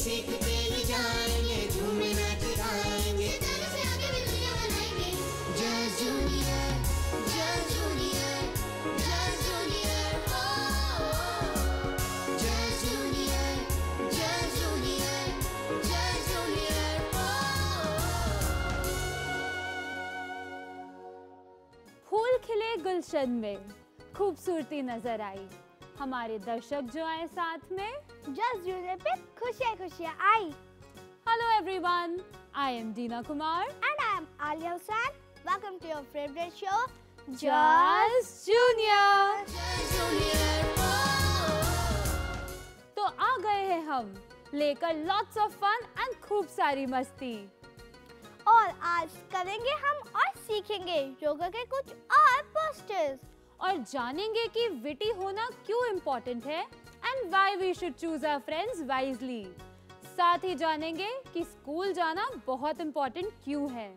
सीखते ही जाएंगे, झूमे नाच गाएंगे, सितारों से आगे भी दुनिया बनाएंगे। Just junior, just junior, just junior, just junior, just junior, just junior. फूल खिले गुलशन में खूबसूरती नजर आई, हमारे दर्शक जो आए साथ में जस्ट जूनियर पे खुशियाँ खुशियाँ आई। Hello everyone, I am Deena Kumar And I am Alia Hussain. Welcome to your favorite show, just junior. Just junior. तो आ गए हैं हम लेकर लॉट्स ऑफ फन एंड खूब सारी मस्ती। और आज करेंगे हम और सीखेंगे योगा के कुछ और पोस्टर्स और जानेंगे कि विटी होना क्यों इम्पोर्टेंट है and why we should choose our friends wisely. साथ ही जानेंगे कि स्कूल जाना बहुत इम्पोर्टेंट क्यों है।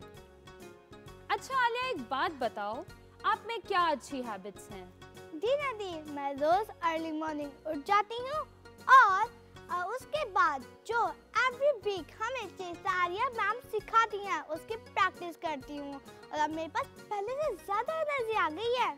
अच्छा आलिया, एक बात बताओ, आप में क्या अच्छी हैबिट्स हैं? दीना दी, मैं रोज अर्ली मॉर्निंग उठ जाती हूँ और उसके बाद जो एवरी वीक हमें चेसारिया मैम सिखाती हैं उसकी प्रैक्टिस करती हूँ और अब मेरे पास पहले से ज्यादा एनर्जी आ गई है।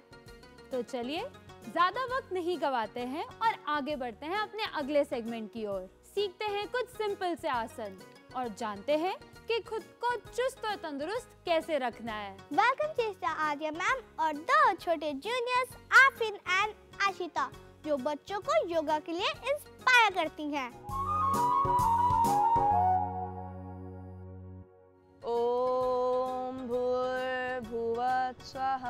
तो चलिए ज्यादा वक्त नहीं गवाते हैं और आगे बढ़ते हैं अपने अगले सेगमेंट की ओर। सीखते हैं कुछ सिंपल से आसन और जानते हैं कि खुद को चुस्त और तंदुरुस्त कैसे रखना है। वेलकम चेस्टा आर्या मैम और दो छोटे जूनियर्स आफिन एंड आशिता जो बच्चों को योगा के लिए इंस्पायर करती हैं। ओम भूर्भुवः स्वः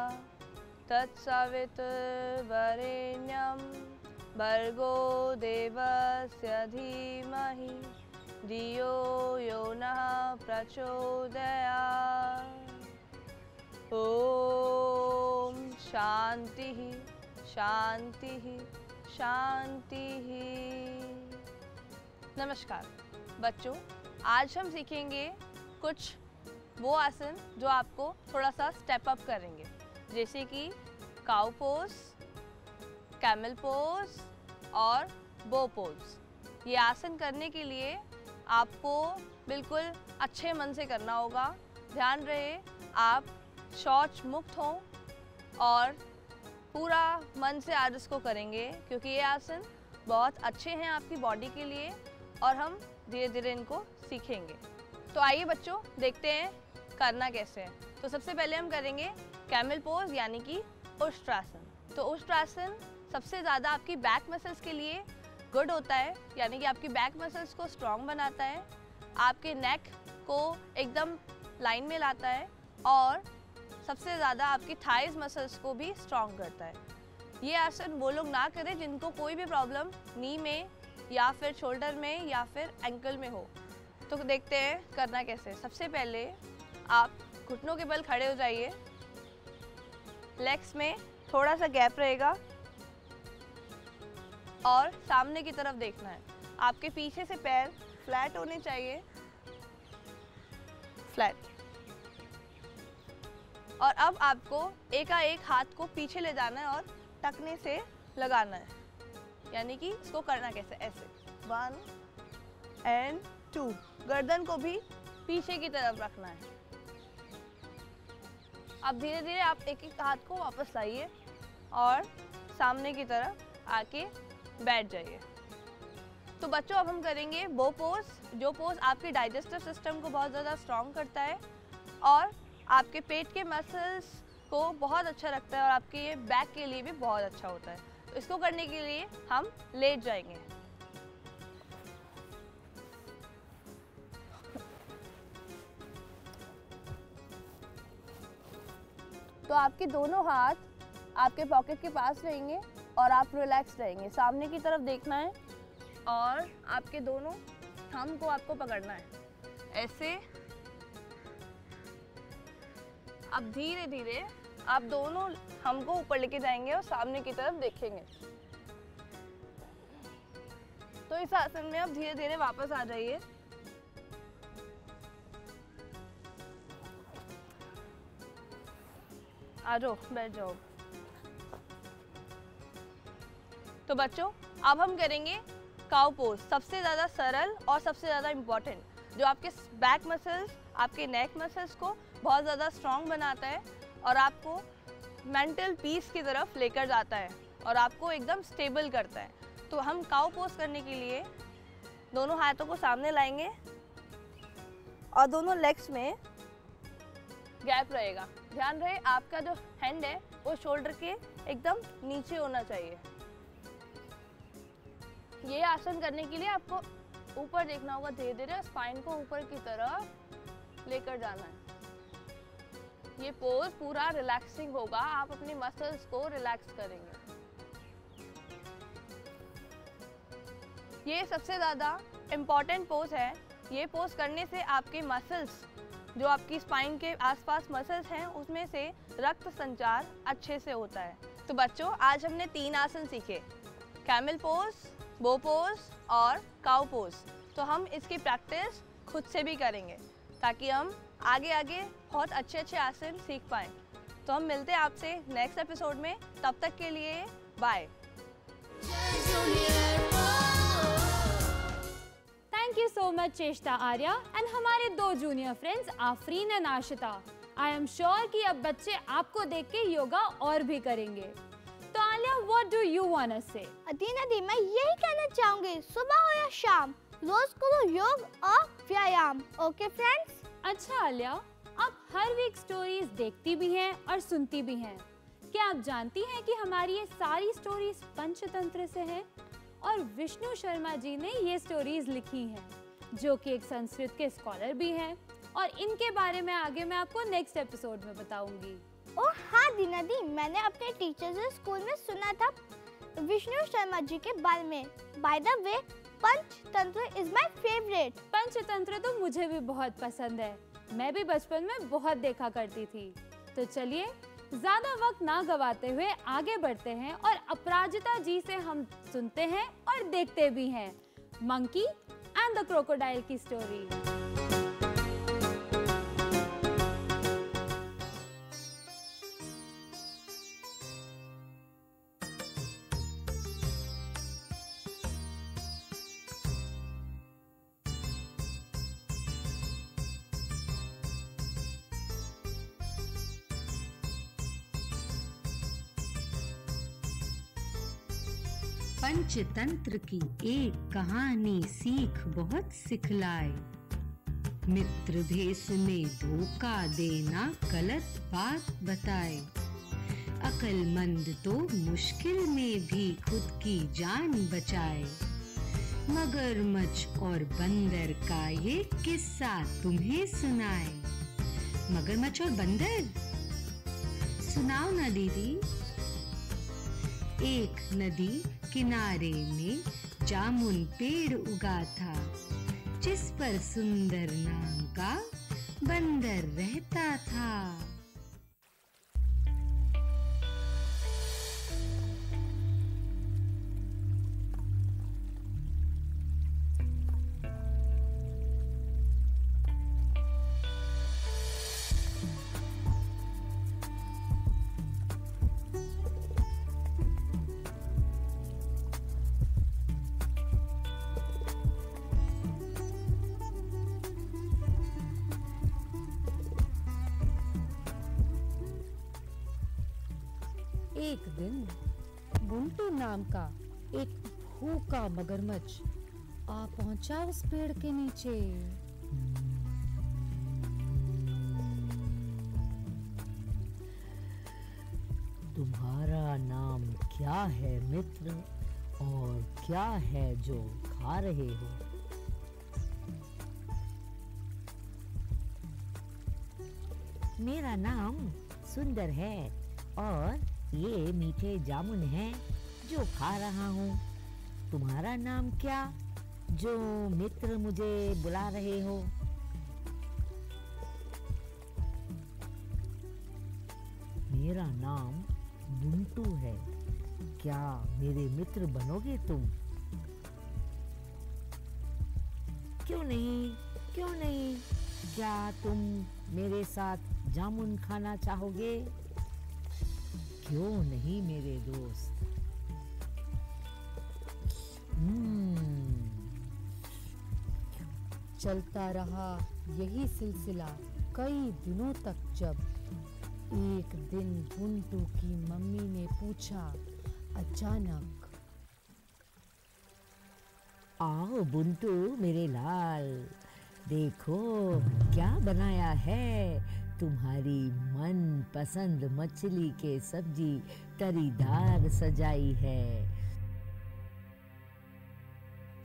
तत्सवितुर्वरेण्यं भर्गो देवस्य धीमहि धियो यो नः प्रचोदयात्। ओम शांतिः शांतिः शांतिः। नमस्कार बच्चों, आज हम सीखेंगे कुछ वो आसन जो आपको थोड़ा सा स्टेप अप करेंगे, जैसे कि काउ पोज, कैमल पोज और बो पोज। ये आसन करने के लिए आपको बिल्कुल अच्छे मन से करना होगा। ध्यान रहे आप शौच मुक्त हों और पूरा मन से आज इसको करेंगे, क्योंकि ये आसन बहुत अच्छे हैं आपकी बॉडी के लिए और हम धीरे धीरे इनको सीखेंगे। तो आइए बच्चों, देखते हैं करना कैसे है। तो सबसे पहले हम करेंगे कैमल पोज यानी कि उष्ट्रासन। तो उष्ट्रासन सबसे ज़्यादा आपकी बैक मसल्स के लिए गुड होता है, यानी कि आपकी बैक मसल्स को स्ट्रॉन्ग बनाता है, आपके नेक को एकदम लाइन में लाता है और सबसे ज़्यादा आपकी थाइज मसल्स को भी स्ट्रॉन्ग करता है। ये आसन वो लोग ना करें जिनको कोई भी प्रॉब्लम नी में या फिर शोल्डर में या फिर एंकल में हो। तो देखते हैं करना कैसे। सबसे पहले आप घुटनों के बल खड़े हो जाइए, लेग्स में थोड़ा सा गैप रहेगा और सामने की तरफ देखना है। आपके पीछे से पैर फ्लैट होने चाहिए, फ्लैट। और अब आपको एकाएक हाथ को पीछे ले जाना है और टकने से लगाना है, यानी कि इसको करना कैसे, ऐसे 1 and 2। गर्दन को भी पीछे की तरफ रखना है। अब धीरे धीरे आप एक एक हाथ को वापस लाइए और सामने की तरफ आके बैठ जाइए। तो बच्चों अब हम करेंगे बो पोज, जो पोज आपके डाइजेस्टिव सिस्टम को बहुत ज़्यादा स्ट्रॉन्ग करता है और आपके पेट के मसल्स को बहुत अच्छा रखता है और आपके ये बैक के लिए भी बहुत अच्छा होता है। तो इसको करने के लिए हम लेट जाएंगे। तो आपके दोनों हाथ आपके पॉकेट के पास रहेंगे और आप रिलैक्स रहेंगे। सामने की तरफ देखना है और आपके दोनों थंब को आपको पकड़ना है ऐसे। अब धीरे धीरे आप दोनों हमको ऊपर लेके जाएंगे और सामने की तरफ देखेंगे। तो इस आसन में आप धीरे धीरे वापस आ जाइए। आ जाओ, बैठ जाओ। तो बच्चों अब हम करेंगे काउ पोज सबसे ज़्यादा सरल और सबसे ज़्यादा इम्पॉर्टेंट, जो आपके बैक मसल्स, आपके नेक मसल्स को बहुत ज़्यादा स्ट्रॉन्ग बनाता है और आपको मेंटल पीस की तरफ लेकर जाता है और आपको एकदम स्टेबल करता है। तो हम काउ पोज करने के लिए दोनों हाथों को सामने लाएंगे और दोनों लेग्स में गैप रहेगा। ध्यान रहे आपका जो हैंड है वो शोल्डर के एकदम नीचे होना चाहिए। ये आसन करने के लिए आपको ऊपर देखना होगा, धीरे धीरे स्पाइन को ऊपर की तरफ लेकर जाना है। ये पोज पूरा रिलैक्सिंग होगा, आप अपने मसल्स को रिलैक्स करेंगे। ये सबसे ज़्यादा इम्पॉर्टेंट पोज है। ये पोज करने से आपके मसल्स, जो आपकी स्पाइन के आसपास मसल्स हैं, उसमें से रक्त संचार अच्छे से होता है। तो बच्चों, आज हमने 3 आसन सीखे, कैमल पोज, बो पोज और काउ पोज। तो हम इसकी प्रैक्टिस खुद से भी करेंगे ताकि हम आगे आगे बहुत अच्छे अच्छे आसन सीख पाएँ। तो हम मिलते हैं आपसे नेक्स्ट एपिसोड में, तब तक के लिए bye. Thank you so much Cheshta Arya and हमारे 2 junior friends Aafreen and Ashita. I am sure कि अब बच्चे आपको देख के योगा और भी करेंगे। तो Alia, what do you want to say? अदीना दी, मैं यही कहना चाहूंगी, सुबह हो या शाम रोज करो योग और व्यायाम। Okay friends? अच्छा आलिया, आप हर वीक स्टोरीज देखती भी हैं और सुनती भी हैं। क्या आप जानती हैं कि हमारी ये सारी स्टोरीज पंचतंत्र से हैं और विष्णु शर्मा जी ने ये स्टोरीज लिखी हैं, जो कि एक संस्कृत के स्कॉलर भी हैं, और इनके बारे में आगे मैं आपको नेक्स्ट एपिसोड में बताऊंगी। ओह हाँ दीना दी, मैंने अपने टीचर से स्कूल में सुना था विष्णु शर्मा जी के बारे में। By the way, Panchatantra is my favourite. Panchatantra तो मुझे भी बहुत पसंद है, मैं भी बचपन में बहुत देखा करती थी। तो चलिए ज्यादा वक्त ना गवाते हुए आगे बढ़ते हैं और अपराजिता जी से हम सुनते हैं और देखते भी हैं मंकी एंड द क्रोकोडाइल की स्टोरी। पंचतंत्र की एक कहानी सीख बहुत सिखलाए। मित्र भेष में धोखा देना गलत बात बताए। अक्लमंद तो मुश्किल में भी खुद की जान बचाए। मगरमच्छ और बंदर का ये किस्सा तुम्हें सुनाए। मगरमच्छ और बंदर, सुनाओ ना दीदी। एक नदी किनारे में जामुन पेड़ उगा था, जिस पर सुंदर नाम का बंदर रहता था। एक दिन बुंटू नाम का एक भूखा मगरमच्छ आ पहुंचा उस पेड़ के नीचे। तुम्हारा नाम क्या है मित्र, और क्या है जो खा रहे हो? मेरा नाम सुंदर है और ये मीठे जामुन हैं जो खा रहा हूँ। तुम्हारा नाम क्या, जो मित्र मुझे बुला रहे हो? मेरा नाम बुंटू है। क्या मेरे मित्र बनोगे तुम? क्यों नहीं, क्यों नहीं। क्या तुम मेरे साथ जामुन खाना चाहोगे? क्यों नहीं मेरे दोस्त। चलता रहा यही सिलसिला कई दिनों तक, जब एक दिन बुंटू की मम्मी ने पूछा अचानक, आओ बुंटू मेरे लाल, देखो क्या बनाया है। तुम्हारी मन पसंद मछली के सब्जी तरीदार सजाई है।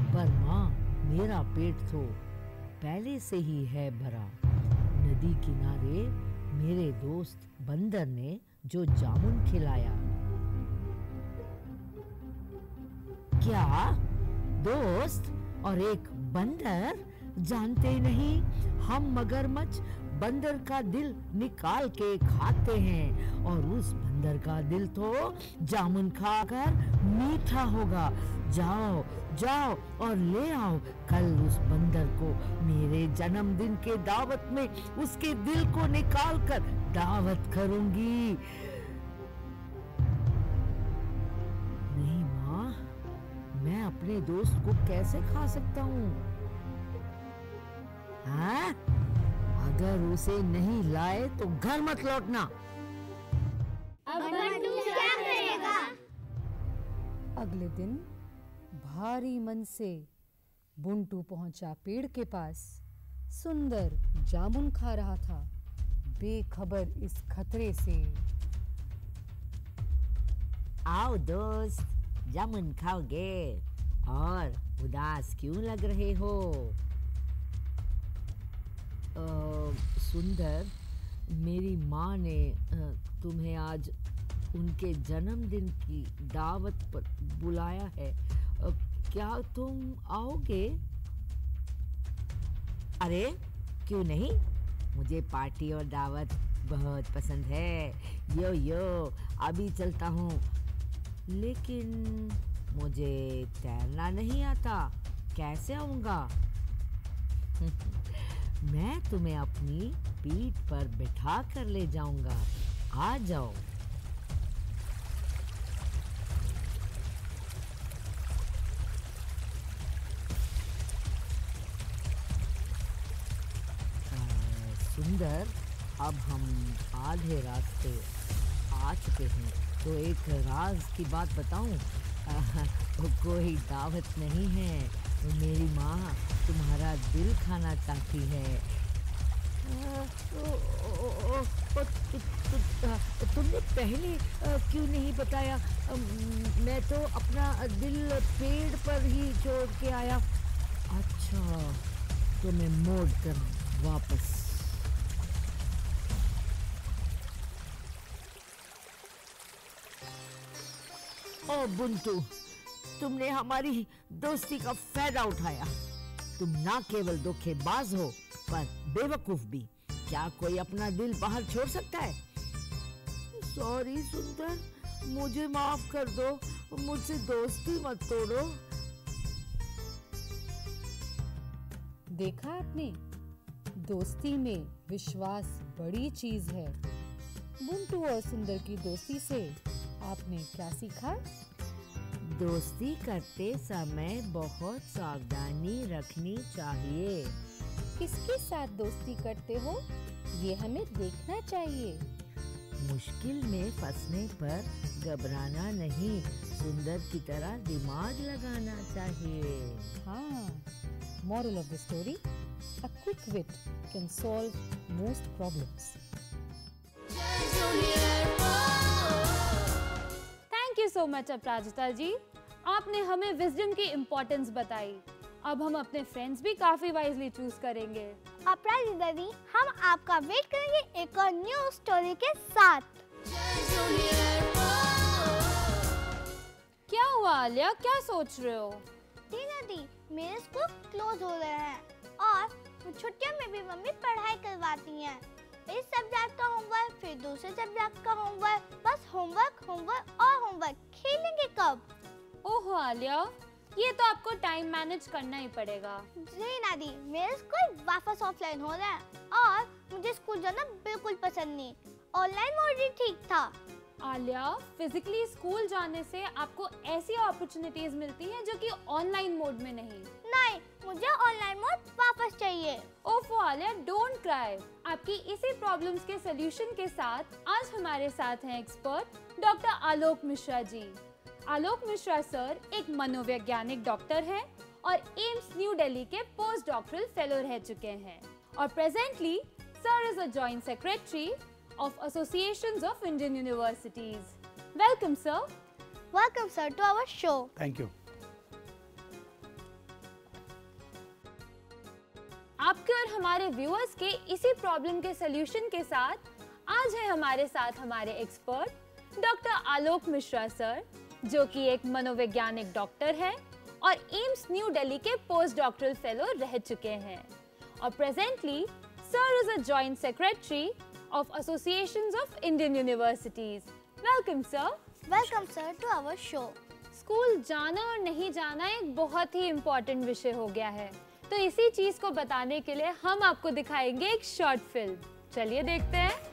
पर माँ, मेरा पेट तो पहले से ही है भरा। नदी किनारे मेरे दोस्त बंदर ने जो जामुन खिलाया। क्या दोस्त और एक बंदर? जानते नहीं, हम मगरमच्छ बंदर का दिल निकाल के खाते हैं, और उस बंदर का दिल तो जामुन खाकर मीठा होगा। जाओ जाओ और ले आओ, कल उस बंदर को मेरे जन्मदिन के दावत में उसके दिल को निकाल कर दावत करूंगी। नहीं माँ, मैं अपने दोस्त को कैसे खा सकता हूँ? हाँ? अगर उसे नहीं लाए तो घर मत लौटना। अब बंटू क्या करेगा? अगले दिन भारी मन से बुंटू पहुंचा पेड़ के पास। सुंदर जामुन खा रहा था, बेखबर इस खतरे से। आओ दोस्त, जामुन खाओगे? और उदास क्यों लग रहे हो? सुंदर, मेरी माँ ने तुम्हें आज उनके जन्मदिन की दावत पर बुलाया है। क्या तुम आओगे? अरे क्यों नहीं, मुझे पार्टी और दावत बहुत पसंद है। यो यो, अभी चलता हूँ। लेकिन मुझे तैरना नहीं आता, कैसे आऊँगा? मैं तुम्हें अपनी पीठ पर बिठा कर ले जाऊंगा, आ जाओ। सुंदर, अब हम आधे रास्ते आ चुके हैं, तो एक राज की बात बताऊं? कोई दावत नहीं है, मेरी माँ तुम्हारा दिल खाना चाहती है। तुमने पहले क्यों नहीं बताया? मैं तो अपना दिल पेड़ पर ही छोड़ के आया। अच्छा, तो मैं मोड़ कर वापस। ओ बुंटू, तुमने हमारी दोस्ती का फायदा उठाया। तुम ना केवल धोखेबाज हो, पर बेवकूफ भी। क्या कोई अपना दिल बाहर छोड़ सकता है? सॉरी सुंदर, मुझे माफ कर दो, मुझसे दोस्ती मत तोड़ो। देखा आपने, दोस्ती में विश्वास बड़ी चीज है। बुंटू और सुंदर की दोस्ती से आपने क्या सीखा? दोस्ती करते समय बहुत सावधानी रखनी चाहिए। किसके साथ दोस्ती करते हो, ये हमें देखना चाहिए। मुश्किल में फंसने पर घबराना नहीं, सुंदर की तरह दिमाग लगाना चाहिए। हाँ, moral of the story, a quick wit can solve most problems. Thank you so much Aparajita ji, आपने हमें विजडम की इम्पोर्टेंस बताई। अब हम अपने फ्रेंड्स भी काफी वाइजली चूज करेंगे। अपराजिता दी, हम आपका वेट करेंगे एक और न्यू स्टोरी के साथ। क्या हुआ आलिया, क्या सोच रहे हो? टीना दी, मेरे स्कूल क्लोज हो रहे हैं और छुट्टियों में भी मम्मी पढ़ाई करवाती हैं। इस सब्जेक्ट का होमवर्क, फिर दूसरे सब्जेक्ट का होमवर्क, बस होमवर्क होमवर्क और होमवर्क। खेलेंगे कब? ओहो आलिया, ये तो आपको टाइम मैनेज करना ही पड़ेगा। जी नादी, मेरे स्कूल वापस ऑफलाइन हो रहा है और मुझे स्कूल जाना बिल्कुल पसंद नहीं। ऑनलाइन मोड ही ठीक था। आलिया, फिजिकली स्कूल जाने से आपको ऐसी अपॉर्चुनिटीज मिलती हैं जो कि ऑनलाइन मोड में नहीं। नहीं, मुझे ऑनलाइन मोड वापस चाहिए। वाले डोंट क्राई। आपकी इसी प्रॉब्लम्स के सॉल्यूशन के साथ आज हमारे साथ हैं एक्सपर्ट डॉक्टर आलोक मिश्रा जी। आलोक मिश्रा सर एक मनोवैज्ञानिक डॉक्टर हैं और एम्स न्यू दिल्ली के पोस्ट डॉक्टरल फेलो रह चुके हैं और presently sir is a joint secretary of Associations of Indian Universities. Welcome, sir. Welcome, sir, to our show. Thank you. आपके और हमारे व्यूअर्स के इसी प्रॉब्लम के सॉल्यूशन के साथ आज है हमारे साथ हमारे एक्सपर्ट डॉक्टर आलोक मिश्रा सर, जो कि एक मनोवैज्ञानिक डॉक्टर है और एम्स न्यू दिल्ली के पोस्ट डॉक्टरल फेलो रह चुके हैं और presently sir is a joint secretary of Associations of Indian Universities. Welcome, sir. Welcome, sir, to our show. School जाना और नहीं जाना एक बहुत ही इम्पोर्टेंट विषय हो गया है, तो इसी चीज को बताने के लिए हम आपको दिखाएंगे एक शॉर्ट फिल्म। चलिए देखते हैं।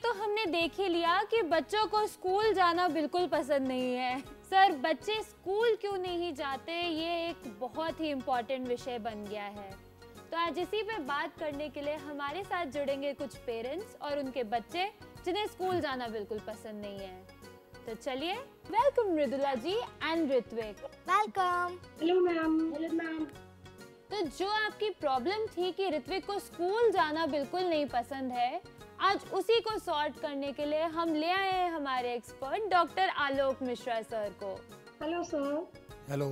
तो हमने देख ही लिया कि बच्चों को स्कूल जाना बिल्कुल पसंद नहीं है। सर, बच्चे स्कूल क्यों नहीं जाते, ये एक बहुत ही इम्पोर्टेंट विषय बन गया है। तो आज इसी पे बात करने के लिए हमारे साथ जुड़ेंगे कुछ पेरेंट्स और उनके बच्चे जिन्हें स्कूल जाना बिल्कुल पसंद नहीं है। तो चलिए, welcome Mridula ji and Ritvik. Welcome. Hello ma'am. Hello ma'am. तो जो आपकी प्रॉब्लम थी कि ऋत्विक को स्कूल जाना बिल्कुल नहीं पसंद है, आज उसी को सॉर्ट करने के लिए हम ले आए हैं हमारे एक्सपर्ट डॉक्टर आलोक मिश्रा सर को। Hello sir. Hello.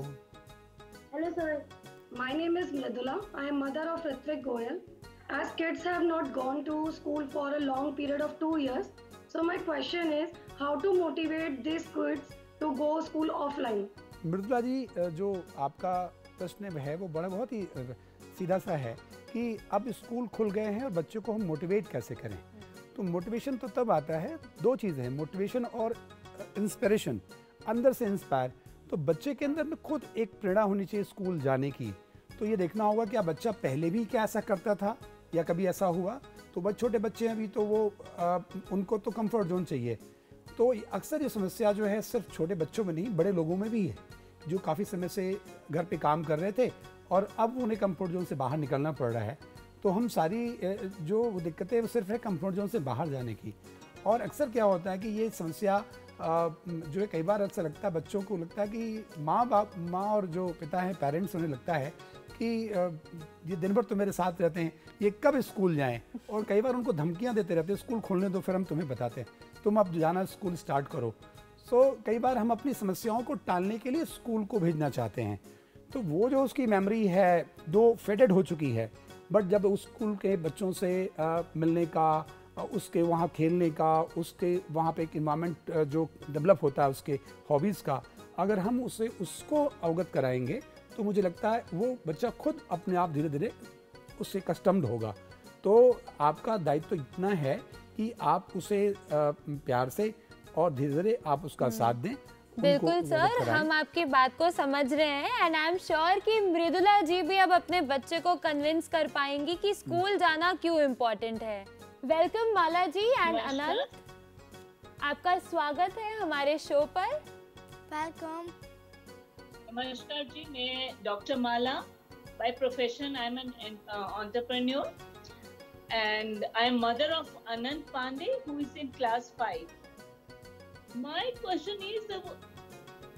Hello sir. My name is Mridula. I am mother of Ritvik Goyal. As kids have not gone to school for a long period of 2 years, so my question is how to motivate these kids to go school offline. Mridula ji, जो आपका प्रश्न है वो बड़ा बहुत ही सीधा सा है कि अब स्कूल खुल गए हैं और बच्चों को हम मोटिवेट कैसे करें। तो मोटिवेशन तो तब आता है, दो चीज़ें हैं, मोटिवेशन और इंस्पिरेशन, अंदर से इंस्पायर। तो बच्चे के अंदर में खुद एक प्रेरणा होनी चाहिए स्कूल जाने की। तो ये देखना होगा कि बच्चा पहले भी क्या ऐसा करता था या कभी ऐसा हुआ। तो बस छोटे बच्चे हैं अभी, तो वो उनको तो कंफर्ट जोन चाहिए। तो अक्सर ये समस्या जो है सिर्फ छोटे बच्चों में नहीं, बड़े लोगों में भी है, जो काफ़ी समय से घर पे काम कर रहे थे और अब उन्हें कंफर्ट जोन से बाहर निकलना पड़ रहा है। तो हम सारी जो दिक्कतें वो सिर्फ है कंफर्ट जोन से बाहर जाने की। और अक्सर क्या होता है कि ये समस्या जो है, कई बार अक्सर लगता है बच्चों को, लगता है कि माँ और जो पिता हैं, पेरेंट्स, उन्हें लगता है कि ये दिन भर तो मेरे साथ रहते हैं, ये कब स्कूल जाएं। और कई बार उनको धमकियां देते रहते हैं, स्कूल खोलने दो फिर हम तुम्हें बताते हैं, तुम अब जाना स्कूल स्टार्ट करो। कई बार हम अपनी समस्याओं को टालने के लिए स्कूल को भेजना चाहते हैं। तो वो जो उसकी मेमोरी है दो फेडेड हो चुकी है, बट जब उस स्कूल के बच्चों से मिलने का, उसके वहाँ खेलने का, उसके वहाँ पे एक इन्वायरमेंट जो डेवलप होता है उसके हॉबीज़ का, अगर हम उसको अवगत कराएंगे तो मुझे लगता है वो बच्चा खुद अपने आप धीरे धीरे उससे कस्टम्ड होगा। तो आपका दायित्व तो इतना है कि आप उसे प्यार से और धीरे धीरे आप उसका साथ दें। बिल्कुल सर, हम आपकी बात को समझ रहे हैं एंड आई एम श्योर कि मृदुला जी भी अब अपने बच्चे को कन्विंस कर पाएंगी कि स्कूल जाना क्यों इम्पोर्टेंट है। वेलकम माला जी एंड अनंत, आपका स्वागत है हमारे शो पर। वेलकम। नमस्कार जी, मैं doctor Mala, by profession I am an entrepreneur and I am mother of Anant Pandey who is in class 5. My question is, the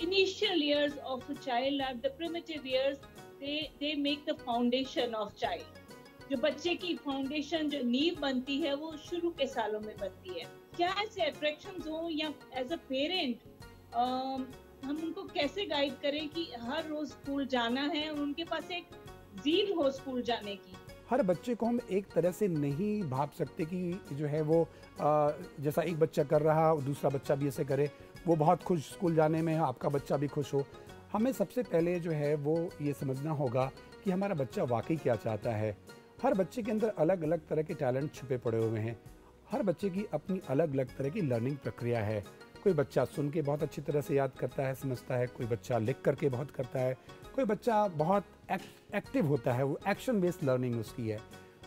initial years of a child are the primitive years. They make the foundation of child. जो बच्चे की foundation, जो नींव बनती है, वो शुरू के सालों में बनती है। क्या ऐसे अट्रैक्शंस हो या एज अ पेरेंट हम उनको कैसे गाइड करें कि हर रोज स्कूल जाना है और उनके पास एक ज़ील हो स्कूल जाने की। हर बच्चे को हम एक तरह से नहीं भाप सकते कि जो है वो जैसा एक बच्चा कर रहा दूसरा बच्चा भी ऐसे करे, वो बहुत खुश स्कूल जाने में, आपका बच्चा भी खुश हो। हमें सबसे पहले जो है वो ये समझना होगा कि हमारा बच्चा वाकई क्या चाहता है। हर बच्चे के अंदर अलग अलग तरह के टैलेंट छुपे पड़े हुए हैं। हर बच्चे की अपनी अलग अलग तरह की लर्निंग प्रक्रिया है। कोई बच्चा सुन के बहुत अच्छी तरह से याद करता है, समझता है, कोई बच्चा लिख करके बहुत करता है, कोई बच्चा बहुत एक्टिव होता है, वो एक्शन बेस्ड लर्निंग उसकी है।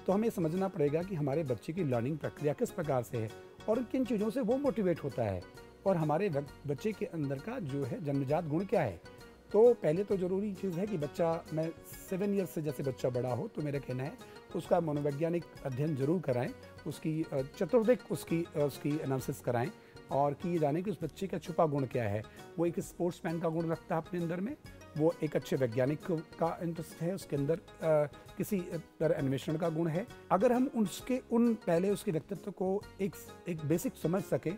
तो हमें समझना पड़ेगा कि हमारे बच्चे की लर्निंग प्रक्रिया किस प्रकार से है और किन चीज़ों से वो मोटिवेट होता है और हमारे बच्चे के अंदर का जो है जन्मजात गुण क्या है। तो पहले तो ज़रूरी चीज़ है कि बच्चा, मैं 7 ईयर्स से जैसे बच्चा बड़ा हो तो मेरा कहना है उसका मनोवैज्ञानिक अध्ययन जरूर कराएं, उसकी चतुर्दिक उसकी एनालिसिस कराएं और कि ये जाने कि उस बच्चे का छुपा गुण क्या है। वो एक स्पोर्ट्समैन का गुण रखता है अपने अंदर में, वो एक अच्छे वैज्ञानिक का इंटरेस्ट है उसके अंदर, किसी तरह अन्वेषण का गुण है। अगर हम पहले उसके व्यक्तित्व को एक बेसिक समझ सके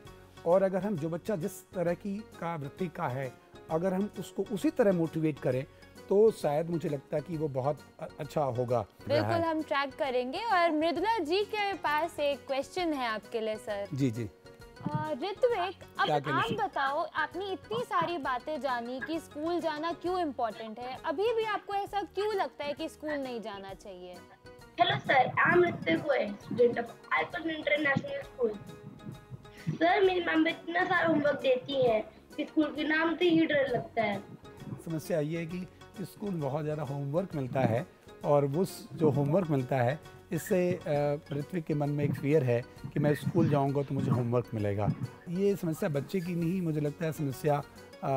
और अगर हम जो बच्चा जिस तरह की का वृत्ति का है अगर हम उसको उसी तरह मोटिवेट करें तो शायद मुझे लगता है कि वो बहुत अच्छा होगा। बिल्कुल हम ट्रैक करेंगे। और मृदुला जी के पास एक क्वेश्चन है आपके लिए सर। जी जी ऋत्विक, अब आप बताओ, आपने इतनी सारी बातें जानी कि स्कूल जाना क्यों इम्पोर्टेंट है, अभी भी आपको ऐसा क्यों लगता है कि स्कूल नहीं जाना चाहिए? Hello sir, I am Ritvik Goyal, student of Icon International School. Sir, मेरी मैम इतना सारा होमवर्क देती है कि स्कूल के नाम से ही डर लगता है। समस्या ये है कि स्कूल बहुत ज़्यादा होमवर्क मिलता है और वो जो होमवर्क मिलता है इससे ऋत्विक के मन में एक फियर है कि मैं स्कूल जाऊंगा तो मुझे होमवर्क मिलेगा। ये समस्या बच्चे की नहीं, मुझे लगता है समस्या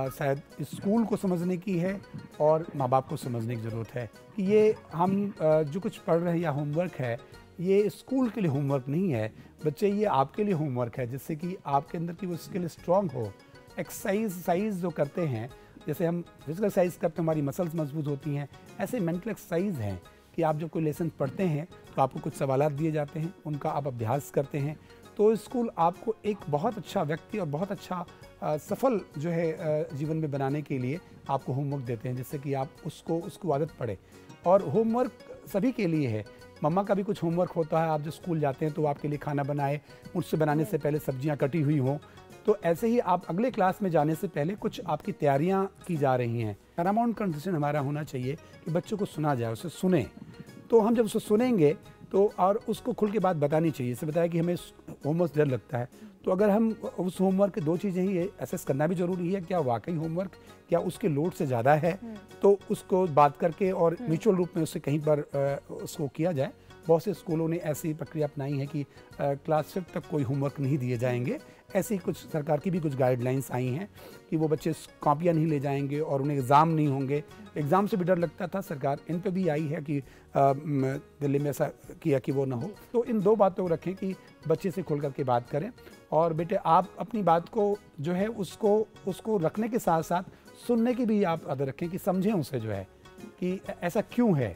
शायद स्कूल को समझने की है और माँ बाप को समझने की ज़रूरत है कि ये हम जो कुछ पढ़ रहे हैं या होमवर्क है ये स्कूल के लिए होमवर्क नहीं है बच्चे, ये आपके लिए होमवर्क है जिससे कि आपके अंदर की वो स्किल स्ट्रॉन्ग हो। एक्सरसाइज जो करते हैं, जैसे हम फिजिकल एक्सरसाइज करते हैं हमारी मसल्स मजबूत होती हैं, ऐसे मेंटल एक्सरसाइज हैं कि आप जब कोई लेसन पढ़ते हैं तो आपको कुछ सवालात दिए जाते हैं, उनका आप अभ्यास करते हैं तो स्कूल आपको एक बहुत अच्छा व्यक्ति और बहुत अच्छा सफल जो है जीवन में बनाने के लिए आपको होमवर्क देते हैं जिससे कि आप उसको आदत पड़े। और होमवर्क सभी के लिए है, मम्मा का भी कुछ होमवर्क होता है, आप जब स्कूल जाते हैं तो आपके लिए खाना बनाए, मुझसे बनाने से पहले सब्जियां कटी हुई हों, तो ऐसे ही आप अगले क्लास में जाने से पहले कुछ आपकी तैयारियां की जा रही हैं। पैरामाउंट कंडीशन हमारा होना चाहिए कि बच्चों को सुना जाए, उसे सुने। तो हम जब उसे सुनेंगे तो और उसको खुल के बात बतानी चाहिए। जैसे बताया कि हमें होमवर्क डर लगता है, तो अगर हम उस होमवर्क के दो चीज़ें ही एसेस करना भी ज़रूरी है, क्या वाकई होमवर्क क्या उसके लोड से ज़्यादा है, तो उसको बात करके और म्यूचुअल रूप में उससे कहीं पर उसको किया जाए। बहुत से स्कूलों ने ऐसी प्रक्रिया अपनाई है कि क्लास 5 तक कोई होमवर्क नहीं दिए जाएंगे। ऐसी कुछ सरकार की भी कुछ गाइडलाइंस आई हैं कि वो बच्चे कॉपियाँ नहीं ले जाएंगे और उन्हें एग्ज़ाम नहीं होंगे। एग्ज़ाम से भी डर लगता था, सरकार इन पे भी आई है कि दिल्ली में ऐसा किया कि वो ना हो। तो इन दो बातों को रखें कि बच्चे से खुल करके बात करें और बेटे आप अपनी बात को जो है उसको रखने के साथ साथ सुनने की भी आप आदत रखें कि समझें उसे जो है कि ऐसा क्यों है।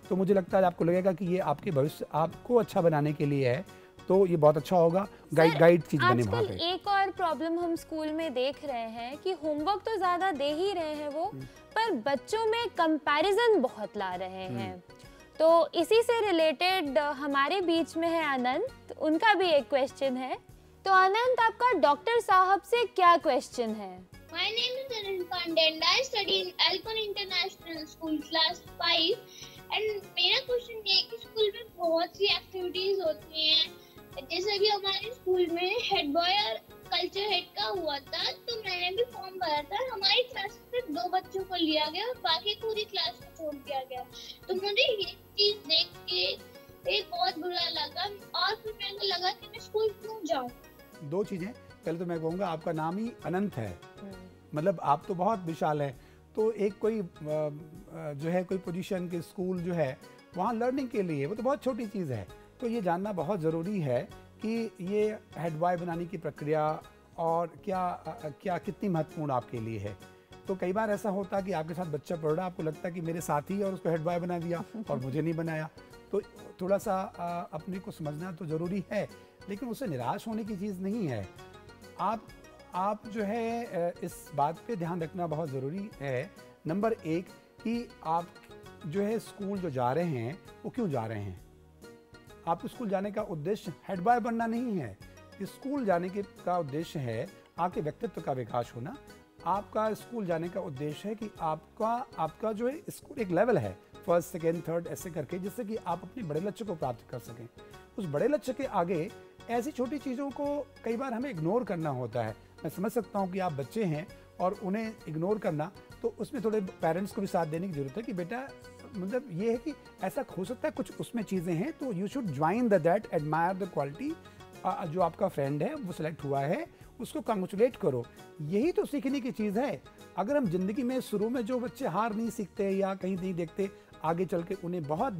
तो मुझे लगता है आपको लगेगा कि ये आपके भविष्य आपको अच्छा बनाने के लिए है, तो ये बहुत अच्छा होगा। गाइड चीज बने वहाँ पे। एक और प्रॉब्लम हम स्कूल में देख रहे हैं कि होमवर्क तो ज्यादा दे ही रहे हैं वो, पर बच्चों में कंपैरिजन बहुत ला रहे हैं। तो इसी से रिलेटेड हमारे बीच में है अनंत, उनका भी एक क्वेश्चन है। तो अनंत, आपका डॉक्टर साहब से क्या क्वेश्चन है? My name is Anant Pandey and I study in Alcon International School class 5 and मेरा क्वेश्चन ये है कि स्कूल में बहुत सी एक्टिविटीज होती हैं। जैसे अभी हमारे स्कूल में हेड बॉय और कल्चर हेड का हुआ था, तो मैंने भी फॉर्म भरा था। हमारी क्लास से सिर्फ 2 बच्चों को लिया गया और बाकी पूरी क्लास को छोड़ दिया गया। तो मुझे ये चीज देख के बहुत बुरा लगा और फिर मेरे को लगा कि मैं स्कूल क्यों जाऊँ। 2 चीजें, पहले तो मैं कहूँगा आपका नाम ही अनंत है, मतलब आप तो बहुत विशाल है। तो एक कोई जो है कोई पोजीशन के स्कूल जो है वहाँ लर्निंग के लिए वो तो बहुत छोटी चीज़ है। तो ये जानना बहुत ज़रूरी है कि ये हेड बॉय बनाने की प्रक्रिया और क्या कितनी महत्वपूर्ण आपके लिए है। तो कई बार ऐसा होता है कि आपके साथ बच्चा पढ़ रहा है, आपको लगता है कि मेरे साथ ही और उसको हेड बॉय बना दिया और मुझे नहीं बनाया। तो थोड़ा सा अपने को समझना तो ज़रूरी है, लेकिन उससे निराश होने की चीज़ नहीं है। आप जो है इस बात पे ध्यान रखना बहुत ज़रूरी है। नंबर 1 कि आप जो है स्कूल जो जा रहे हैं वो क्यों जा रहे हैं। आप स्कूल जाने का उद्देश्य हेड बॉय बनना नहीं है। स्कूल जाने का उद्देश्य है आपके व्यक्तित्व का विकास होना। आपका स्कूल जाने का उद्देश्य है कि आपका जो है स्कूल एक लेवल है, 1st, 2nd, 3rd ऐसे करके, जिससे कि आप अपने बड़े लक्ष्य को प्राप्त कर सकें। उस बड़े लक्ष्य के आगे ऐसी छोटी चीज़ों को कई बार हमें इग्नोर करना होता है। मैं समझ सकता हूँ कि आप बच्चे हैं और उन्हें इग्नोर करना, तो उसमें थोड़े पेरेंट्स को भी साथ देने की ज़रूरत है कि बेटा मतलब ये है कि ऐसा हो सकता है कुछ उसमें चीज़ें हैं, तो you should join that, admire the quality. जो आपका फ्रेंड है वो सिलेक्ट हुआ है, उसको कंग्रेचुलेट करो। यही तो सीखने की चीज़ है। अगर हम ज़िंदगी में शुरू में जो बच्चे हार नहीं सीखते या कहीं नहीं देखते, आगे चल के उन्हें बहुत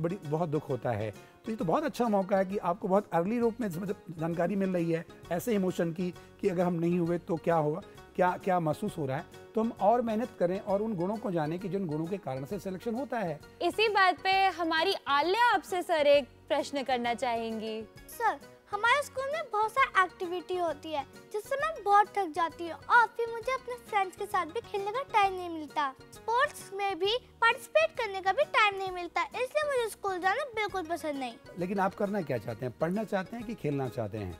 दुख होता है। तो ये तो बहुत अच्छा मौका है कि आपको बहुत अर्ली रूप में जानकारी मिल रही है ऐसे इमोशन की कि अगर हम नहीं हुए तो क्या होगा, क्या महसूस हो रहा है। तो हम और मेहनत करें और उन गुणों को जाने कि जिन गुणों के कारण से सिलेक्शन होता है। इसी बात पे हमारी आल्या आपसे सर एक प्रश्न करना चाहेंगी। सर, हमारे स्कूल में बहुत सारी एक्टिविटी होती है जिससे मैं बहुत थक जाती हूँ और फिर मुझे अपने फ्रेंड्स के साथ भी खेलने का टाइम नहीं मिलता। स्पोर्ट्स में भी पार्टिसिपेट करने का भी टाइम नहीं मिलता, इसलिए मुझे स्कूल जाना बिल्कुल पसंद नहीं। लेकिन आप करना क्या चाहते हैं, पढ़ना चाहते हैं कि खेलना चाहते हैं?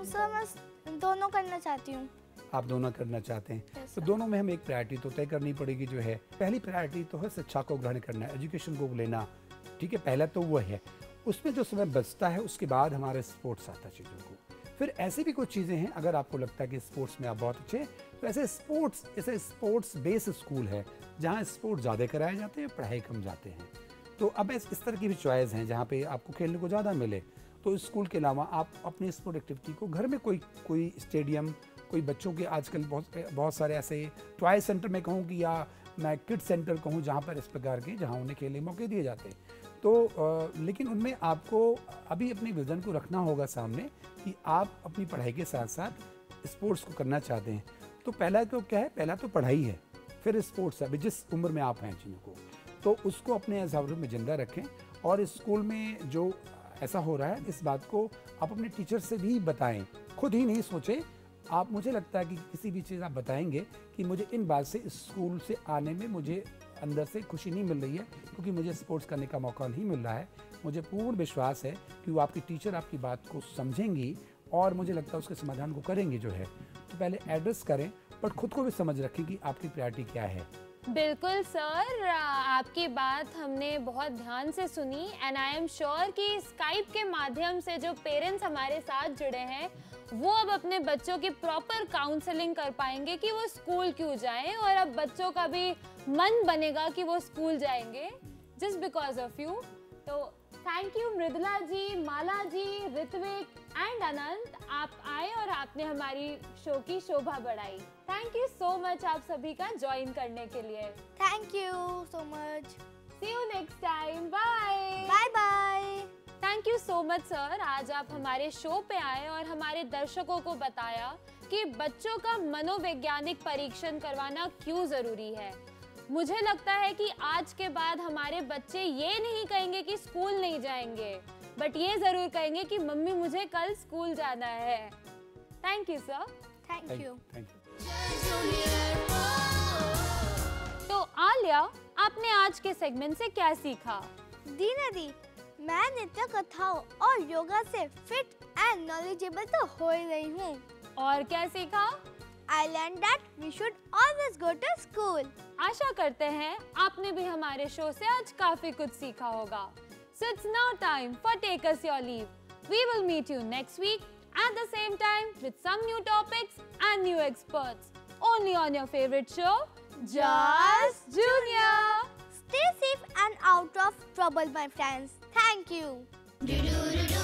सर, मैं दोनों करना चाहती हूँ। आप दोनों करना चाहते हैं तो दोनों में हमें एक प्रायोरिटी तो तय करनी पड़ेगी। जो है पहली प्रायोरिटी तो है शिक्षा को ग्रहण करना, एजुकेशन को लेना, ठीक है, पहला तो वो है। उसमें जो समय बचता है उसके बाद हमारे स्पोर्ट्स आता है चीज़ों को। फिर ऐसी भी कुछ चीज़ें हैं, अगर आपको लगता है कि स्पोर्ट्स में आप बहुत अच्छे हैं तो ऐसे स्पोर्ट्स बेस्ड स्कूल है जहाँ स्पोर्ट्स ज़्यादा कराए जाते हैं, पढ़ाई कम जाते हैं। तो अब इस तरह की भी चॉइस हैं जहाँ पे आपको खेलने को ज़्यादा मिले। तो स्कूल के अलावा आप अपनी स्पोर्ट एक्टिविटी को घर में कोई स्टेडियम, कोई बच्चों के आजकल बहुत सारे ऐसे टॉय सेंटर में कहूँ कि या मैं किड सेंटर कहूँ जहाँ पर इस प्रकार के जहाँ उन्हें खेलने मौके दिए जाते हैं। तो लेकिन उनमें आपको अभी अपनी विजन को रखना होगा सामने कि आप अपनी पढ़ाई के साथ साथ स्पोर्ट्स को करना चाहते हैं। तो पहला तो क्या है, पहला तो पढ़ाई है, फिर स्पोर्ट्स है। अभी जिस उम्र में आप हैं जिनको, तो उसको अपने एजावर में जिंदा रखें। और स्कूल में जो ऐसा हो रहा है इस बात को आप अपने टीचर से भी बताएं, खुद ही नहीं सोचें। आप, मुझे लगता है कि किसी भी चीज़ आप बताएंगे कि मुझे इन बात से स्कूल से आने में मुझे अंदर से खुशी नहीं मिल रही है क्योंकि मुझे स्पोर्ट्स करने का मौका नहीं मिल रहा है। मुझे पूर्ण विश्वास है कि वो आपकी टीचर आपकी बात को समझेंगी और मुझे लगता है उसके समाधान को करेंगे। जो है तो पहले एड्रेस करें, पर खुद को भी समझ रखें कि आपकी प्रायोरिटी क्या है। बिल्कुल सर, आपकी बात हमने बहुत ध्यान से सुनी एंड आई एम श्योर कि स्काइप के माध्यम से जो पेरेंट्स हमारे साथ जुड़े हैं वो अब अपने बच्चों की प्रॉपर काउंसलिंग कर पाएंगे कि वो स्कूल क्यों जाएं, और अब बच्चों का भी मन बनेगा कि वो स्कूल जाएंगे जस्ट बिकॉज ऑफ यू। तो thank you Mridula ji, Mala ji, Ritvik and Anant, आप आए और आपने हमारी शो की शोभा बढ़ाई। थैंक यू सो मच आप सभी का ज्वाइन करने के लिए। Thank you so much. See you next time. Bye bye bye. Thank you so much sir, आज आप हमारे शो पे आए और हमारे दर्शकों को बताया कि बच्चों का मनोवैज्ञानिक परीक्षण करवाना क्यों जरूरी है। मुझे लगता है कि आज के बाद हमारे बच्चे ये नहीं कहेंगे कि स्कूल नहीं जाएंगे, बट ये जरूर कहेंगे कि मम्मी मुझे कल स्कूल जाना है। Thank you sir. Thank you. तो आल्या, आपने आज के सेगमेंट से क्या सीखा? दीना दी, मैं नृत्य कथाओं और योगा से फिट एंड नॉलेजेबल तो हो ही रही हूँ। और क्या सीखा? I learned that we should always go to school. आशा करते हैं आपने भी हमारे शो से आज काफी कुछ सीखा होगा। So it's now time for Take Us Your Leave. We will meet you next week at the same time with some new topics and new experts. Only on your favorite show, Just Junior. Stay safe and out of trouble, my friends. Thank you.